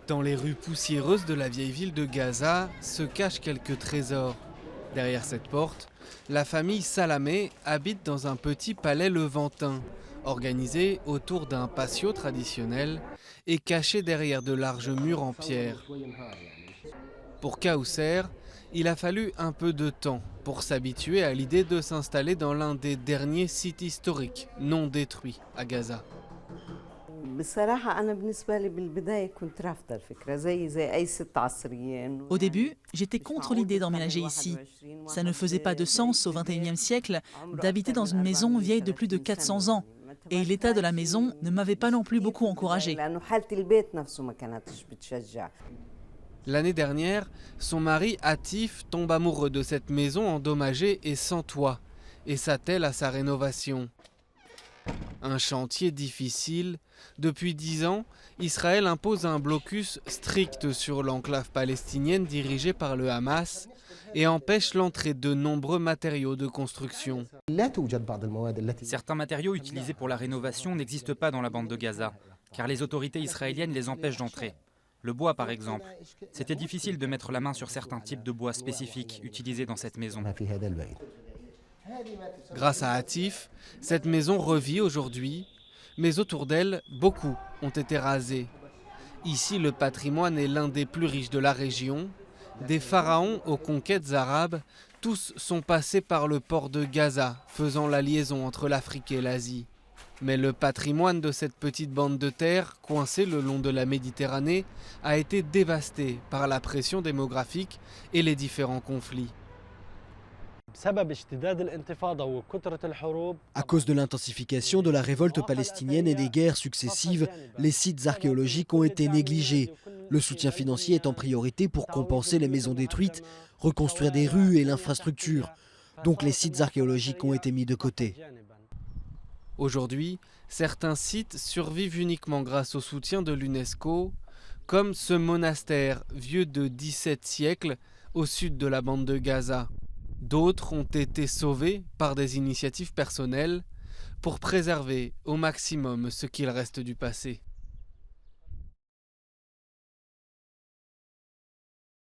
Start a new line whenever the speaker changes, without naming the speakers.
Dans les rues poussiéreuses de la vieille ville de Gaza se cachent quelques trésors. Derrière cette porte, la famille Salamé habite dans un petit palais levantin, organisé autour d'un patio traditionnel et caché derrière de larges murs en pierre. Pour Kaousser, il a fallu un peu de temps pour s'habituer à l'idée de s'installer dans l'un des derniers sites historiques non détruits à Gaza.
بصراحة أنا بالنسبة لي بالبداية كنت رافضة الفكرة زي أي ست عصرية
Au début, j'étais contre l'idée d'emménager ici. Ça ne faisait pas de sens au XXIe siècle d'habiter dans une maison vieille de plus de 400 ans. Et l'état de la maison ne m'avait pas non plus beaucoup encouragée.
لأنه حالة البيت نفسه ما كانتش بتشجع.
L'année dernière, son mari Atif tombe amoureux de cette maison endommagée et sans toit et s'attelle à sa rénovation. Un chantier difficile. Depuis 10 ans, Israël impose un blocus strict sur l'enclave palestinienne dirigée par le Hamas et empêche l'entrée de nombreux matériaux de construction.
Certains matériaux utilisés pour la rénovation n'existent pas dans la bande de Gaza, car les autorités israéliennes les empêchent d'entrer. Le bois, par exemple. C'était difficile de mettre la main sur certains types de bois spécifiques utilisés dans cette maison.
Grâce à Atif, cette maison revit aujourd'hui, mais autour d'elle, beaucoup ont été rasés. Ici, le patrimoine est l'un des plus riches de la région. Des pharaons aux conquêtes arabes, tous sont passés par le port de Gaza, faisant la liaison entre l'Afrique et l'Asie. Mais le patrimoine de cette petite bande de terre, coincée le long de la Méditerranée, a été dévasté par la pression démographique et les différents conflits.
À cause de l'intensification de la révolte palestinienne et des guerres successives, les sites archéologiques ont été négligés. Le soutien financier est en priorité pour compenser les maisons détruites, reconstruire des rues et l'infrastructure. Donc les sites archéologiques ont été mis de côté.
Aujourd'hui, certains sites survivent uniquement grâce au soutien de l'UNESCO, comme ce monastère vieux de 17 siècles au sud de la bande de Gaza. D'autres ont été sauvés par des initiatives personnelles pour préserver au maximum ce qu'il reste du passé.